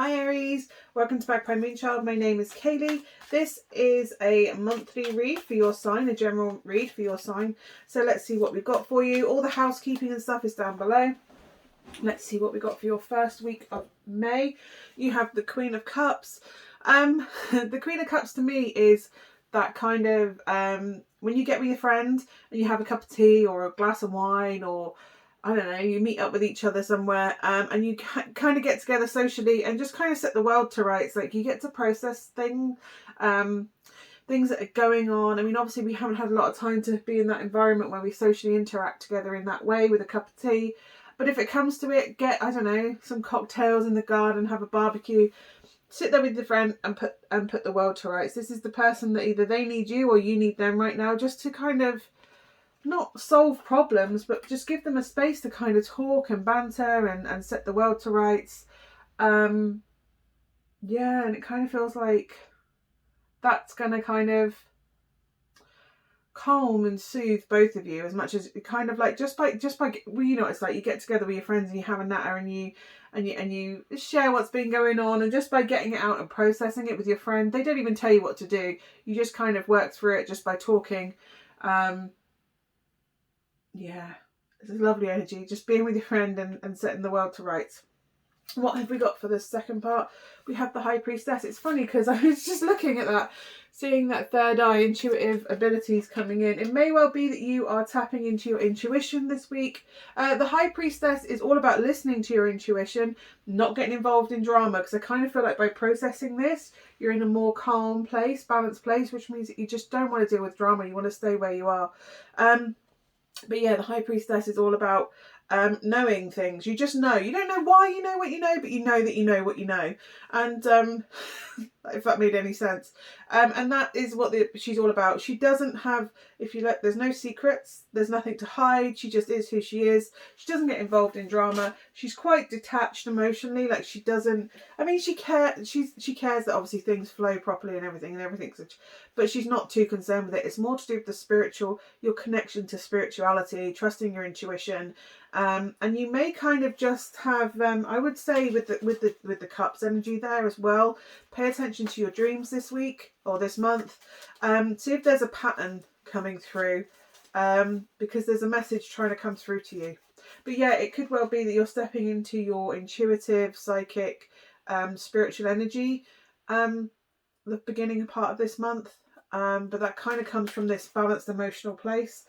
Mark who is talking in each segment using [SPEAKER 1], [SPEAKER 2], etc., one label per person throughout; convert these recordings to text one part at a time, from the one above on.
[SPEAKER 1] Hi Aries, welcome to Magpie Moonchild. My name is Kayleigh. This is a monthly read for your sign, a general read for your sign. So let's see what we've got for you. All the housekeeping and stuff is down below. Let's see what we got for your first week of May. You have the Queen of Cups. The Queen of Cups to me is that kind of when you get with your friend and you have a cup of tea or a glass of wine, or I don't know, you meet up with each other somewhere and you kind of get together socially and just kind of set the world to rights. Like you get to process things that are going on. I mean, obviously we haven't had a lot of time to be in that environment where we socially interact together in that way with a cup of tea. But if it comes to it, get, I don't know, some cocktails in the garden, have a barbecue, sit there with your friend and put the world to rights. This is the person that either they need you or you need them right now, just to kind of not solve problems, but just give them a space to kind of talk and banter and set the world to rights. Yeah, and it kind of feels like that's going to kind of calm and soothe both of you, as much as it kind of like just by well, you know what it's like, you get together with your friends and you have a natter and you share what's been going on, and just by getting it out and processing it with your friend, they don't even tell you what to do, you just kind of work through it just by talking. Yeah, it's a lovely energy, just being with your friend and setting the world to rights. What have we got for the second part? We have the High Priestess. It's funny because I was just looking at that, seeing that third eye, intuitive abilities coming in. It may well be that you are tapping into your intuition this week. The High Priestess is all about listening to your intuition, not getting involved in drama, because I kind of feel like by processing this, you're in a more calm place, balanced place, which means that you just don't want to deal with drama. You want to stay where you are. But yeah, the High Priestess is all about knowing things. You just know. You don't know why you know what you know, but you know that you know what you know. And if that made any sense. And that is what she's all about. She doesn't have, if you look, there's no secrets. There's nothing to hide. She just is who she is. She doesn't get involved in drama. She's quite detached emotionally. Like she doesn't, I mean, she cares that obviously things flow properly and everything's, but she's not too concerned with it. It's more to do with the spiritual, your connection to spirituality, trusting your intuition. And you may kind of just have, I would say with the cups energy there as well, pay attention to your dreams this week or this month. See if there's a pattern coming through, because there's a message trying to come through to you. But yeah, it could well be that you're stepping into your intuitive, psychic, spiritual energy, the beginning part of this month. But that kind of comes from this balanced emotional place.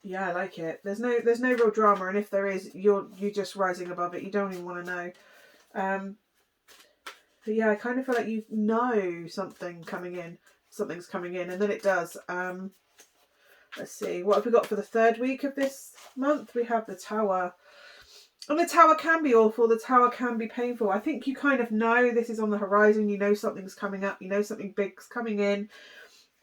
[SPEAKER 1] Yeah, I like it. There's no real drama, and if there is, you're just rising above it. You don't even want to know. But yeah, I kind of feel like you know something's coming in, and then it does. Let's see, what have we got for the third week of this month? We have the Tower. And the Tower can be awful. The Tower can be painful. I think you kind of know this is on the horizon. You know something's coming up. You know something big's coming in.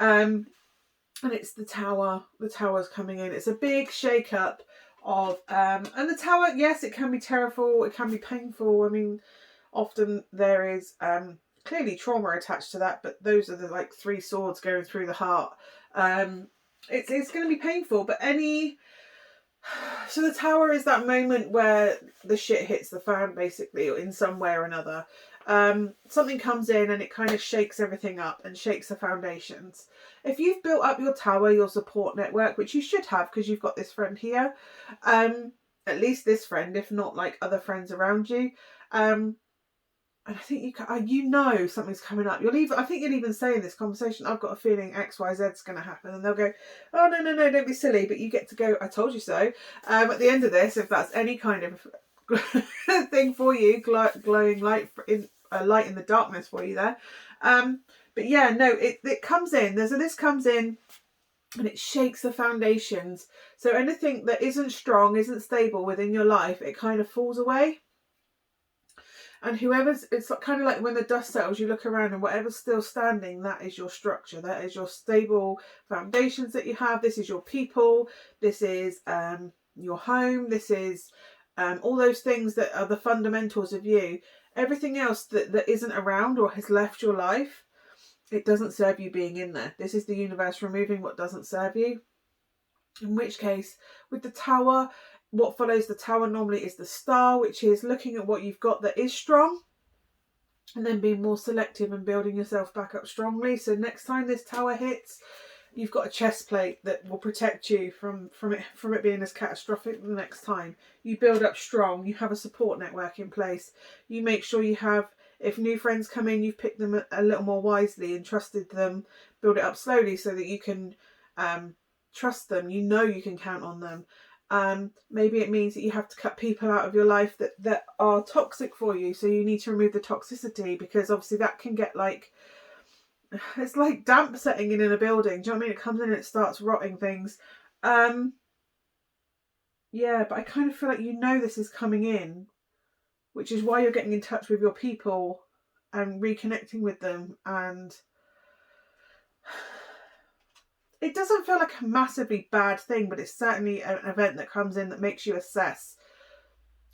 [SPEAKER 1] And it's the Tower. The Tower's coming in. It's a big shake-up of... and the Tower, yes, it can be terrible. It can be painful. I mean, often there is clearly trauma attached to that, but those are the like three swords going through the heart. It's going to be painful, but so the Tower is that moment where the shit hits the fan, basically, in some way or another. Something comes in and it kind of shakes everything up and shakes the foundations. If you've built up your Tower, your support network, which you should have because you've got this friend here, at least this friend, if not like other friends around you, and I think you know something's coming up. I think you'll even say in this conversation, I've got a feeling X, Y, Z is going to happen. And they'll go, oh, no, don't be silly. But you get to go, I told you so. At the end of this, if that's any kind of thing for you, glowing light in the darkness for you there. But yeah, no, it comes in. This comes in and it shakes the foundations. So anything that isn't strong, isn't stable within your life, it kind of falls away. And it's kind of like when the dust settles, you look around and whatever's still standing, that is your structure. That is your stable foundations that you have. This is your people. This is your home. This is all those things that are the fundamentals of you. Everything else that isn't around or has left your life, it doesn't serve you being in there. This is the universe removing what doesn't serve you. In which case, with the Tower, what follows the tower normally is the star, which is looking at what you've got that is strong and then being more selective and building yourself back up strongly. So next time this tower hits, you've got a chest plate that will protect you from it being as catastrophic the next time. You build up strong, you have a support network in place. You make sure you have, if new friends come in, you've picked them a little more wisely and trusted them, build it up slowly so that you can trust them. You know you can count on them. Maybe it means that you have to cut people out of your life that are toxic for you. So you need to remove the toxicity, because obviously that can get like, it's like damp setting in a building. Do you know what I mean? It comes in and it starts rotting things. Yeah, but I kind of feel like this is coming in, which is why you're getting in touch with your people and reconnecting with them. And it doesn't feel like a massively bad thing, but it's certainly an event that comes in that makes you assess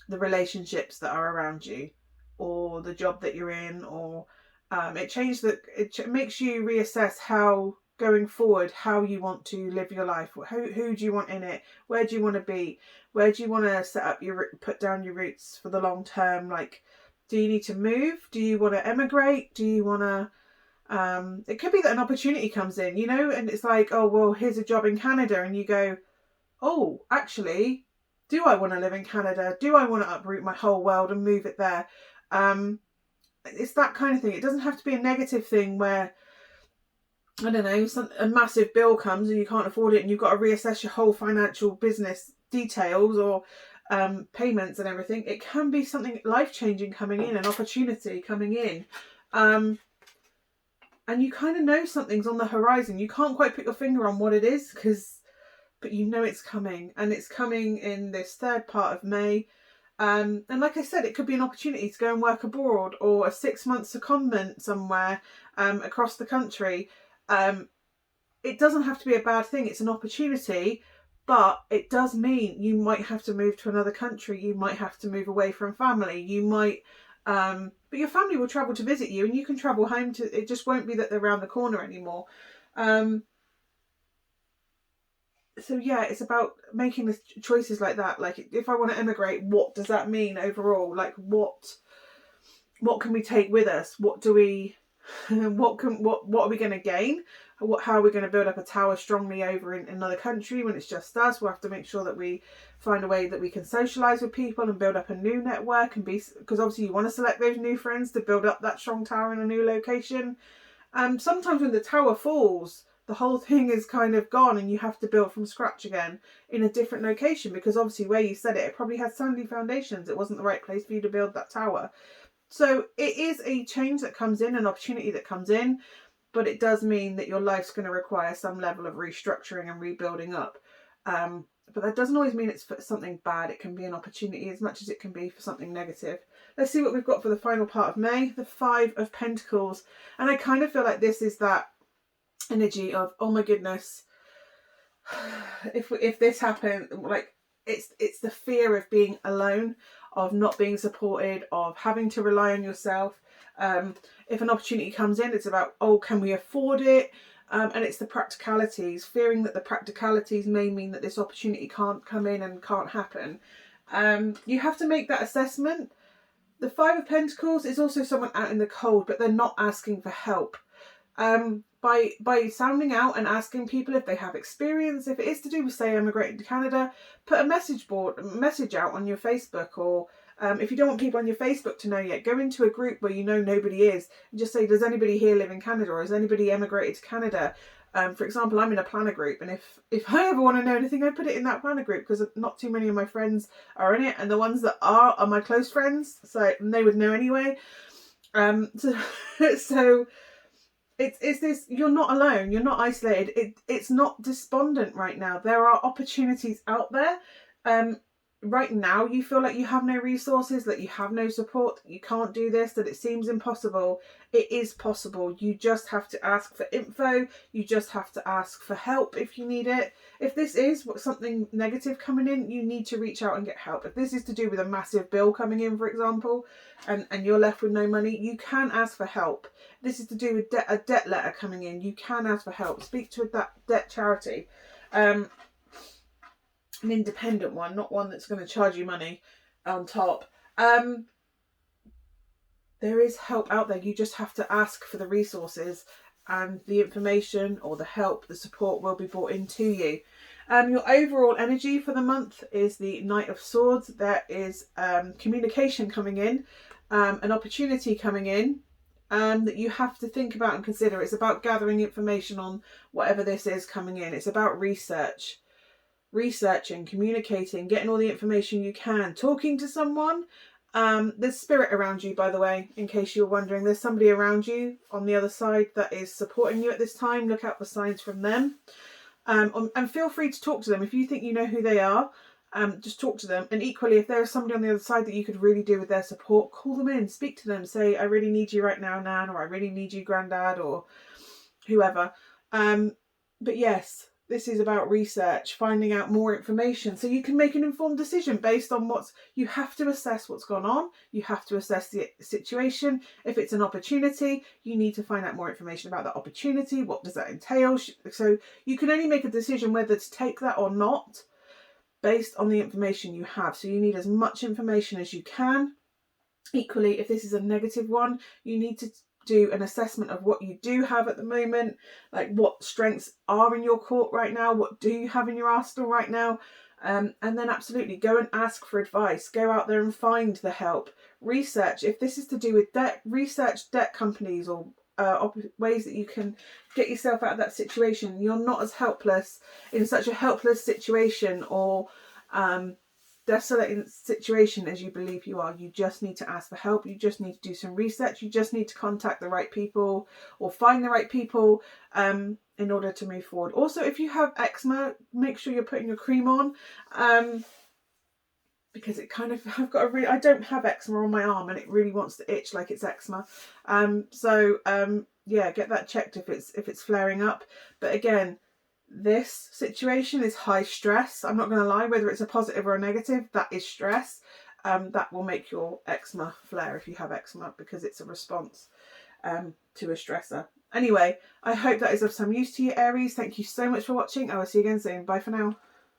[SPEAKER 1] the relationships that are around you, or the job that you're in, or it makes you reassess how, going forward, how you want to live your life. Who do you want in it? Where do you want to be? Where do you want to set up put down your roots for the long term? Like, do you need to move? Do you want to emigrate? Do you want to it could be that an opportunity comes in, and it's like, oh, well, here's a job in Canada, and you go, oh, actually, do I want to live in Canada? Do I want to uproot my whole world and move it there? It's that kind of thing. It doesn't have to be a negative thing where, I don't know, a massive bill comes and you can't afford it and you've got to reassess your whole financial business details or payments and everything. It can be something life-changing coming in, an opportunity coming in. And you kind of know something's on the horizon. You can't quite put your finger on what it is, but you know it's coming. And it's coming in this third part of May. And like I said, it could be an opportunity to go and work abroad, or a 6-month secondment somewhere across the country. It doesn't have to be a bad thing. It's an opportunity, but it does mean you might have to move to another country. You might have to move away from family. You might... but your family will travel to visit you, and you can travel home to. It just won't be that they're around the corner anymore. So yeah, it's about making the choices like that. Like, if I want to emigrate, what does that mean overall? Like, what can we take with us? What do we? What are we going to gain? How are we going to build up a tower strongly over in another country when it's just us? We'll have to make sure that we find a way that we can socialise with people and build up a new network, and because obviously you want to select those new friends to build up that strong tower in a new location. Sometimes when the tower falls, the whole thing is kind of gone and you have to build from scratch again in a different location, because obviously where you set it probably had sandy foundations. It wasn't the right place for you to build that tower. So it is a change that comes in, an opportunity that comes in, but it does mean that your life's going to require some level of restructuring and rebuilding up. But that doesn't always mean it's for something bad. It can be an opportunity as much as it can be for something negative. Let's see what we've got for the final part of May, the 5 of Pentacles. And I kind of feel like this is that energy of, oh my goodness, if this happened, like, it's the fear of being alone, of not being supported, of having to rely on yourself. If an opportunity comes in, it's about, oh, can we afford it? And it's the practicalities, fearing that the practicalities may mean that this opportunity can't come in and can't happen. You have to make that assessment. The 5 of Pentacles is also someone out in the cold, but they're not asking for help. By sounding out and asking people if they have experience, if it is to do with, say, emigrating to Canada, put a message out on your Facebook, or if you don't want people on your Facebook to know yet, go into a group where you know nobody is and just say, does anybody here live in Canada, or has anybody emigrated to Canada? For example, I'm in a planner group, and if I ever want to know anything, I put it in that planner group, because not too many of my friends are in it, and the ones that are my close friends, so they would know anyway. So it's this, you're not alone, you're not isolated, it's not despondent right now. There are opportunities out there. Right now you feel like you have no resources, that you have no support, that you can't do this, that it seems impossible. It is possible. You just have to ask for info. You just have to ask for help if you need it. If this is something negative coming in, you need to reach out and get help. If this is to do with a massive bill coming in, for example, and you're left with no money, you can ask for help. This is to do with a debt letter coming in, you can ask for help. Speak to that debt charity. an independent one, not one that's going to charge you money on top. There is help out there. You just have to ask for the resources, and the information or the help, the support will be brought into you. Your overall energy for the month is the Knight of Swords. There is communication coming in, an opportunity coming in that you have to think about and consider. It's about gathering information on whatever this is coming in. It's about researching, communicating, getting all the information you can, talking to someone. There's spirit around you, by the way, in case you're wondering. There's somebody around you on the other side that is supporting you at this time. Look out for signs from them. And feel free to talk to them. If you think you know who they are, just talk to them. And equally, if there is somebody on the other side that you could really do with their support, call them in, speak to them, say, I really need you right now, Nan, or I really need you, Grandad, or whoever. But yes, this is about research, finding out more information so you can make an informed decision based on you have to assess what's gone on. You have to assess the situation. If it's an opportunity, you need to find out more information about that opportunity. What does that entail? So you can only make a decision whether to take that or not based on the information you have. So you need as much information as you can. Equally, if this is a negative one, you need to do an assessment of what you do have at the moment, like what strengths are in your court right now, what do you have in your arsenal right now, and then absolutely go and ask for advice. Go out there and find the help. Research. If this is to do with debt, research debt companies or ways that you can get yourself out of that situation. You're not as helpless in such a helpless situation or desolate situation as you believe you are. You just need to ask for help. You just need to do some research. You just need to contact the right people or find the right people in order to move forward. Also, if you have eczema, make sure you're putting your cream on, because it kind of, I don't have eczema on my arm and it really wants to itch like it's eczema. Yeah, get that checked if it's flaring up. But again, this situation is high stress. I'm not going to lie, whether it's a positive or a negative, that is stress. That will make your eczema flare if you have eczema, because it's a response to a stressor. Anyway, I hope that is of some use to you, Aries. Thank you so much for watching. I will see you again soon. Bye for now.